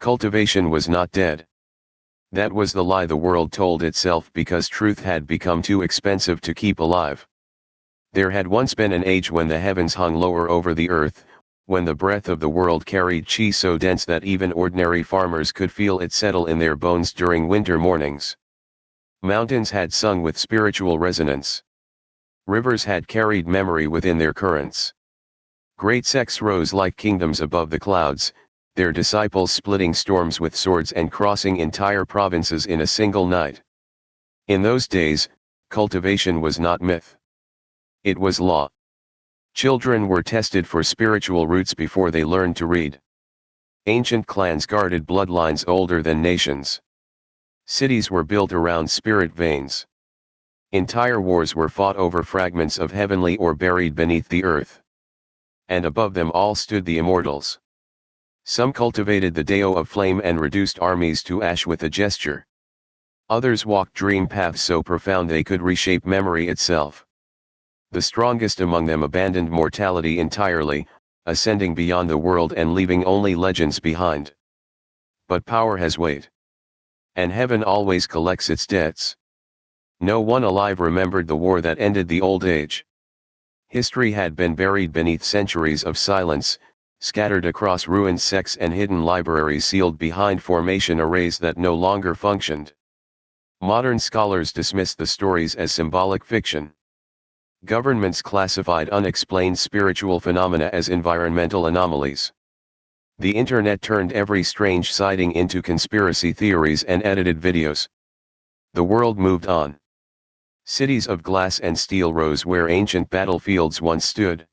Cultivation was not dead. That was the lie the world told itself because truth had become too expensive to keep alive. There had once been an age when the heavens hung lower over the earth, when the breath of the world carried chi so dense that even ordinary farmers could feel it settle in their bones during winter mornings. Mountains had sung with spiritual resonance. Rivers had carried memory within their currents. Great sects rose like kingdoms above the clouds, their disciples splitting storms with swords and crossing entire provinces in a single night. In those days, cultivation was not myth. It was law. Children were tested for spiritual roots before they learned to read. Ancient clans guarded bloodlines older than nations. Cities were built around spirit veins. Entire wars were fought over fragments of heavenly ore buried beneath the earth. And above them all stood the immortals. Some cultivated the Dao of flame and reduced armies to ash with a gesture. Others walked dream paths so profound they could reshape memory itself. The strongest among them abandoned mortality entirely, ascending beyond the world and leaving only legends behind. But power has weight. And heaven always collects its debts. No one alive remembered the war that ended the old age. History had been buried beneath centuries of silence, scattered across ruined sects and hidden libraries sealed behind formation arrays that no longer functioned. Modern scholars dismissed the stories as symbolic fiction. Governments classified unexplained spiritual phenomena as environmental anomalies. The internet turned every strange sighting into conspiracy theories and edited videos. The world moved on. Cities of glass and steel rose where ancient battlefields once stood.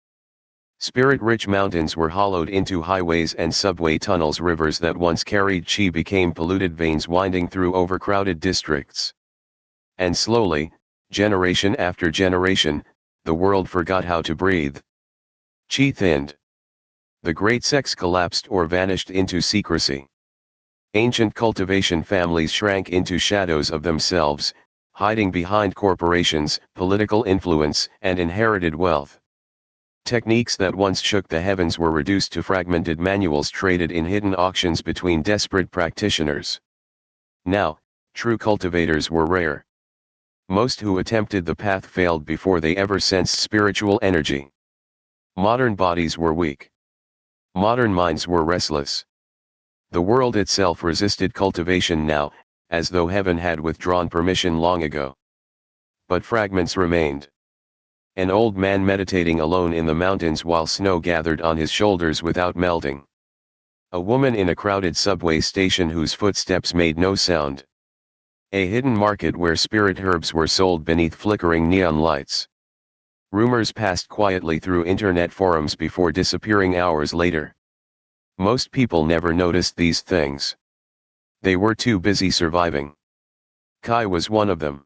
Spirit-rich mountains were hollowed into highways and subway tunnels. Rivers that once carried chi became polluted veins winding through overcrowded districts. And slowly, generation after generation, the world forgot how to breathe. Chi thinned. The great sects collapsed or vanished into secrecy. Ancient cultivation families shrank into shadows of themselves, hiding behind corporations, political influence, and inherited wealth. Techniques that once shook the heavens were reduced to fragmented manuals traded in hidden auctions between desperate practitioners. Now, true cultivators were rare. Most who attempted the path failed before they ever sensed spiritual energy. Modern bodies were weak. Modern minds were restless. The world itself resisted cultivation now, as though heaven had withdrawn permission long ago. But fragments remained. An old man meditating alone in the mountains while snow gathered on his shoulders without melting. A woman in a crowded subway station whose footsteps made no sound. A hidden market where spirit herbs were sold beneath flickering neon lights. Rumors passed quietly through internet forums before disappearing hours later. Most people never noticed these things. They were too busy surviving. Kai was one of them.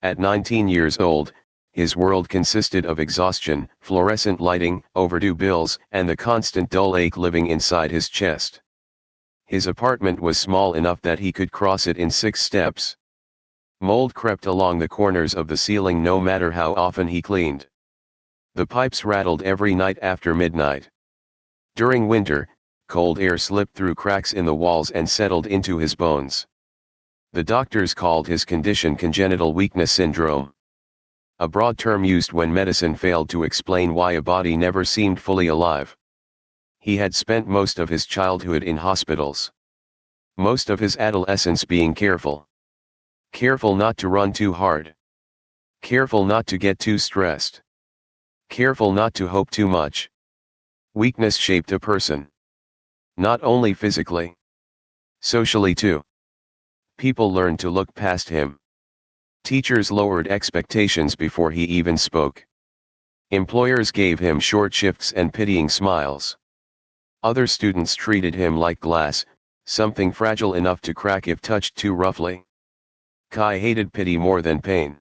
At 19 years old, his world consisted of exhaustion, fluorescent lighting, overdue bills, and the constant dull ache living inside his chest. His apartment was small enough that he could cross it in 6 steps. Mold crept along the corners of the ceiling no matter how often he cleaned. The pipes rattled every night after midnight. During winter, cold air slipped through cracks in the walls and settled into his bones. The doctors called his condition congenital weakness syndrome. A broad term used when medicine failed to explain why a body never seemed fully alive. He had spent most of his childhood in hospitals. Most of his adolescence being careful. Careful not to run too hard. Careful not to get too stressed. Careful not to hope too much. Weakness shaped a person. Not only physically. Socially too. People learned to look past him. Teachers lowered expectations before he even spoke. Employers gave him short shifts and pitying smiles. Other students treated him like glass, something fragile enough to crack if touched too roughly. Kai hated pity more than pain.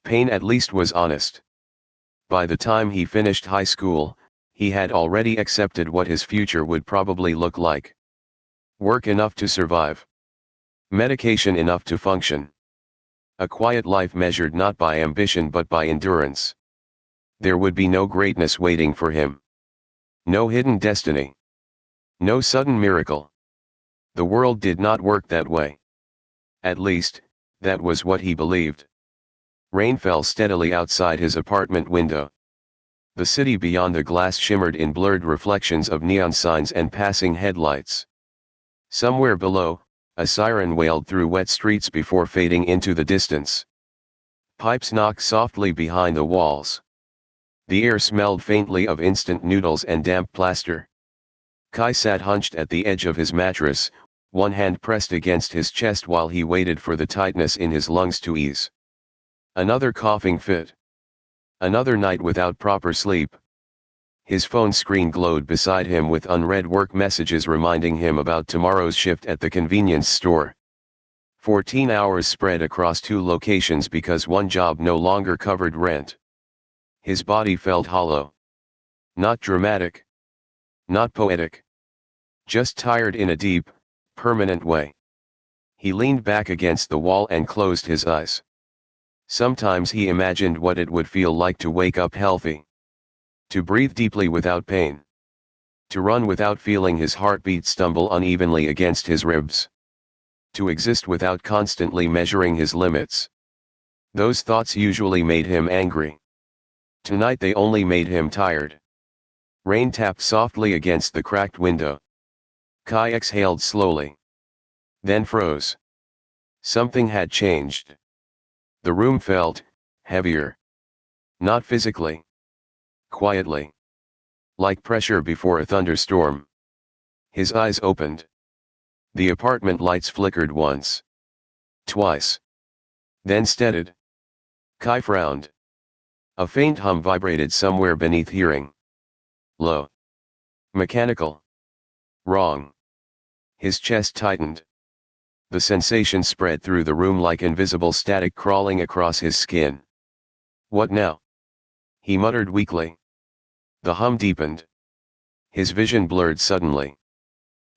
Pain at least was honest. By the time he finished high school, he had already accepted what his future would probably look like. Work enough to survive. Medication enough to function. A quiet life measured not by ambition but by endurance. There would be no greatness waiting for him. No hidden destiny. No sudden miracle. The world did not work that way. At least, that was what he believed. Rain fell steadily outside his apartment window. The city beyond the glass shimmered in blurred reflections of neon signs and passing headlights. Somewhere below, a siren wailed through wet streets before fading into the distance. Pipes knocked softly behind the walls. The air smelled faintly of instant noodles and damp plaster. Kai sat hunched at the edge of his mattress, one hand pressed against his chest while he waited for the tightness in his lungs to ease. Another coughing fit. Another night without proper sleep. His phone screen glowed beside him with unread work messages reminding him about tomorrow's shift at the convenience store. 14 hours spread across 2 locations because one job no longer covered rent. His body felt hollow. Not dramatic. Not poetic. Just tired in a deep, permanent way. He leaned back against the wall and closed his eyes. Sometimes he imagined what it would feel like to wake up healthy. To breathe deeply without pain. To run without feeling his heartbeat stumble unevenly against his ribs. To exist without constantly measuring his limits. Those thoughts usually made him angry. Tonight they only made him tired. Rain tapped softly against the cracked window. Kai exhaled slowly. Then froze. Something had changed. The room felt heavier. Not physically. Quietly. Like pressure before a thunderstorm. His eyes opened. The apartment lights flickered once. Twice. Then steadied. Kai frowned. A faint hum vibrated somewhere beneath hearing. Low. Mechanical. Wrong. His chest tightened. The sensation spread through the room like invisible static crawling across his skin. What now? He muttered weakly. The hum deepened. His vision blurred suddenly.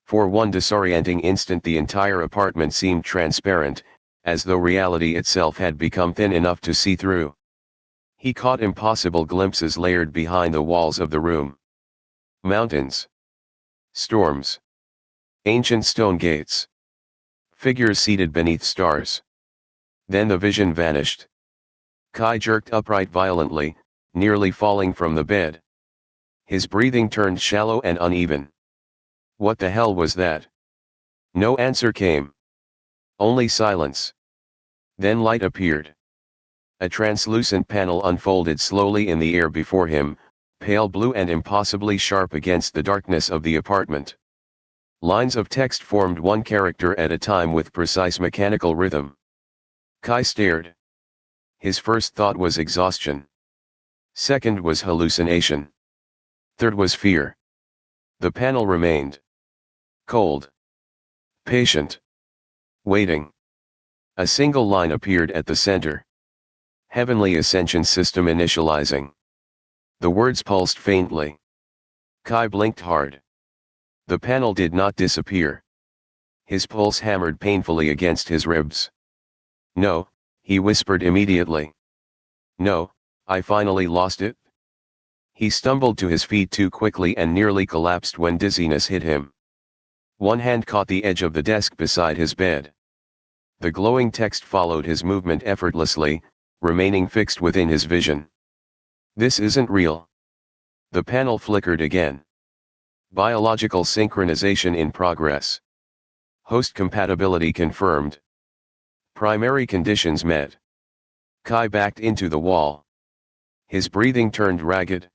For one disorienting instant the entire apartment seemed transparent, as though reality itself had become thin enough to see through. He caught impossible glimpses layered behind the walls of the room. Mountains. Storms. Ancient stone gates. Figures seated beneath stars. Then the vision vanished. Kai jerked upright violently, nearly falling from the bed. His breathing turned shallow and uneven. What the hell was that? No answer came. Only silence. Then light appeared. A translucent panel unfolded slowly in the air before him, pale blue and impossibly sharp against the darkness of the apartment. Lines of text formed one character at a time with precise mechanical rhythm. Kai stared. His first thought was exhaustion. Second was hallucination. Third was fear. The panel remained. Cold. Patient. Waiting. A single line appeared at the center. Heavenly Ascension System initializing. The words pulsed faintly. Kai blinked hard. The panel did not disappear. His pulse hammered painfully against his ribs. No, he whispered immediately. No, I finally lost it. He stumbled to his feet too quickly and nearly collapsed when dizziness hit him. One hand caught the edge of the desk beside his bed. The glowing text followed his movement effortlessly, remaining fixed within his vision. This isn't real. The panel flickered again. Biological synchronization in progress. Host compatibility confirmed. Primary conditions met. Kai backed into the wall. His breathing turned ragged.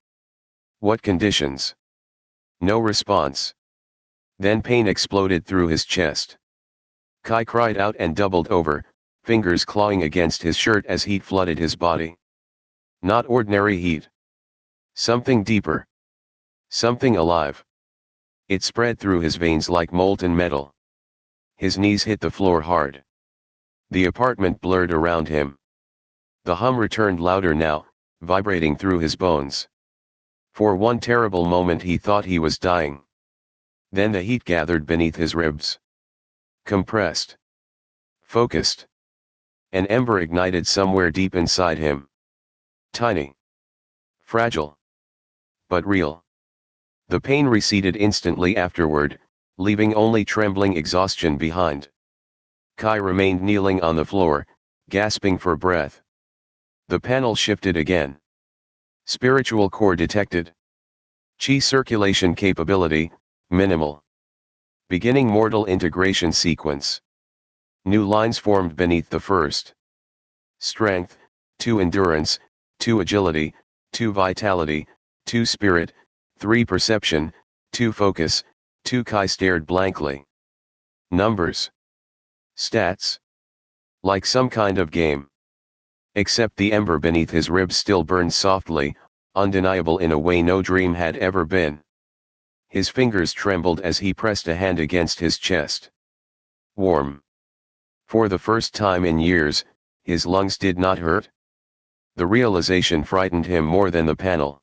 What conditions? No response. Then pain exploded through his chest. Kai cried out and doubled over, fingers clawing against his shirt as heat flooded his body. Not ordinary heat. Something deeper. Something alive. It spread through his veins like molten metal. His knees hit the floor hard. The apartment blurred around him. The hum returned louder now, vibrating through his bones. For one terrible moment he thought he was dying. Then the heat gathered beneath his ribs. Compressed. Focused. An ember ignited somewhere deep inside him. Tiny. Fragile. But real. The pain receded instantly afterward, leaving only trembling exhaustion behind. Kai remained kneeling on the floor, gasping for breath. The panel shifted again. Spiritual core detected. Chi circulation capability, minimal. Beginning mortal integration sequence. New lines formed beneath the first. Strength, 2 endurance, 2 agility, 2 vitality, 2 spirit, 3 perception, 2 focus, 2 Kai stared blankly. Numbers. Stats. Like some kind of game. Except the ember beneath his ribs still burned softly, undeniable in a way no dream had ever been. His fingers trembled as he pressed a hand against his chest. Warm. For the first time in years, his lungs did not hurt. The realization frightened him more than the panel.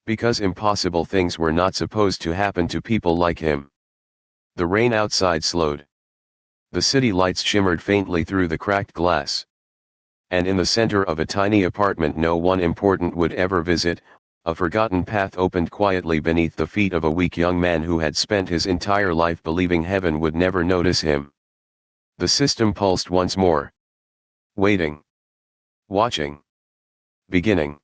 Because impossible things were not supposed to happen to people like him. The rain outside slowed. The city lights shimmered faintly through the cracked glass. And in the center of a tiny apartment no one important would ever visit, a forgotten path opened quietly beneath the feet of a weak young man who had spent his entire life believing heaven would never notice him. The system pulsed once more. Waiting. Watching. Beginning.